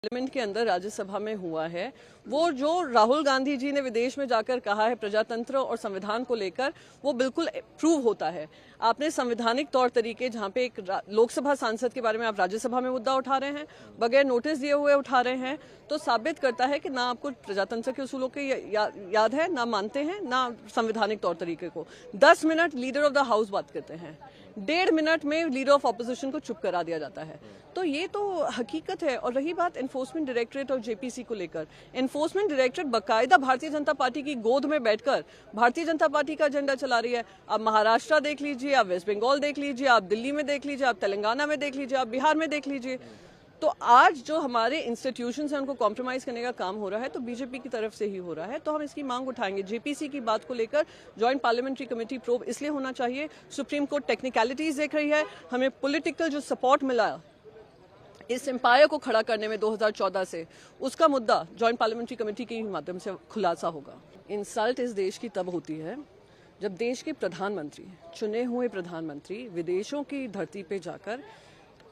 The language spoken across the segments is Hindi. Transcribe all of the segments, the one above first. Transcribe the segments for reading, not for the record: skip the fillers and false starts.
पार्लियामेंट के अंदर राज्यसभा में हुआ है, वो जो राहुल गांधी जी ने विदेश में जाकर कहा है प्रजातंत्र और संविधान को लेकर, वो बिल्कुल प्रूव होता है। आपने संवैधानिक तौर तरीके, जहां पे एक लोकसभा सांसद के बारे में आप राज्यसभा में मुद्दा उठा रहे हैं, बगैर नोटिस दिए हुए उठा रहे हैं, तो साबित करता है कि ना आपको प्रजातंत्र के उसूलों के याद है, ना मानते हैं, ना संवैधानिक तौर तरीके को। 10 minute leader of the house बात करते हैं, 1.5 मिनट में लीडर ऑफ ऑपोजिशन को चुप करा दिया जाता है। तो ये तो हकीकत है। और रही बात एनफोर्समेंट डायरेक्टरेट और जेपीसी को लेकर, एनफोर्समेंट डायरेक्टरेट बाकायदा भारतीय जनता पार्टी की गोद में बैठकर भारतीय जनता पार्टी का एजेंडा चला रही है। आप महाराष्ट्र देख लीजिए, आप वेस्ट बंगाल देख लीजिए, आप दिल्ली में देख लीजिए, आप तेलंगाना में देख लीजिए, आप बिहार में देख लीजिए। तो आज जो हमारे इंस्टीट्यूशंस हैं उनको कॉम्प्रोमाइज करने का काम हो रहा है, तो बीजेपी की तरफ से ही हो रहा है। तो हम इसकी मांग उठाएंगे। जेपीसी की बात को लेकर जॉइंट पार्लियामेंट्री कमेटी प्रोब इसलिए होना चाहिए, सुप्रीम कोर्ट टेक्निकलिटीज देख रही है, हमें पॉलिटिकल जो सपोर्ट मिला इस एम्पायर को खड़ा करने में 2014 से, उसका मुद्दा जॉइंट पार्लियामेंट्री कमेटी के माध्यम से खुलासा होगा। इंसल्ट इस देश की तब होती है जब देश के प्रधानमंत्री, चुने हुए प्रधानमंत्री, विदेशों की धरती पे जाकर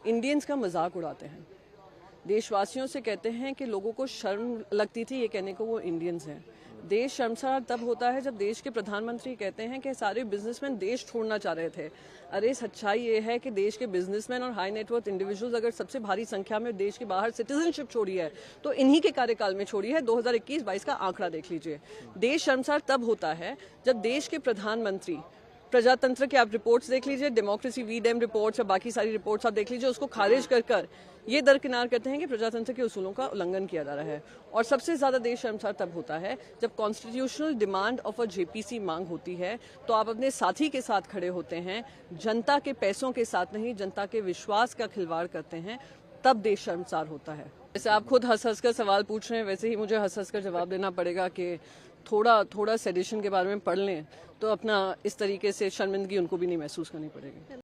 इंडियंस का मजाक उड़ाते हैं, देशवासियों से कहते हैं कि लोगों को शर्म लगती थी ये कहने को वो इंडियंस हैं। देश शर्मसार तब होता है जब देश के प्रधानमंत्री कहते हैं कि सारे बिजनेसमैन देश छोड़ना चाह रहे थे। अरे सच्चाई ये है कि देश के बिजनेसमैन और हाई नेटवर्थ इंडिविजुअल्स अगर सबसे भारी संख्या में देश के बाहर सिटीजनशिप छोड़ी है तो इन्हीं के कार्यकाल में छोड़ी है। 2021-22 का आंकड़ा देख लीजिए। देश शर्मसार तब होता है जब देश के प्रधानमंत्री प्रजातंत्र के, आप रिपोर्ट्स देख लीजिए, डेमोक्रेसी वी डेम रिपोर्ट्स और बाकी सारी रिपोर्ट्स आप देख लीजिए, उसको खारिज कर ये दरकिनार करते हैं कि प्रजातंत्र के उसूलों का उल्लंघन किया जा रहा है। और सबसे ज्यादा देश शर्मसार तब होता है जब constitutional demand of a JPC मांग होती है, तो आप अपने साथी के साथ खड़े होते हैं, जनता के पैसों के साथ नहीं, जनता के विश्वास का खिलवाड़ करते हैं, तब देश शर्मसार होता है। जैसे आप खुद हंस कर सवाल पूछ रहे हैं, वैसे ही मुझे हंस कर जवाब देना पड़ेगा कि थोड़ा सेडिशन के बारे में पढ़ लें तो अपना इस तरीके से शर्मिंदगी उनको भी नहीं महसूस करनी पड़ेगी।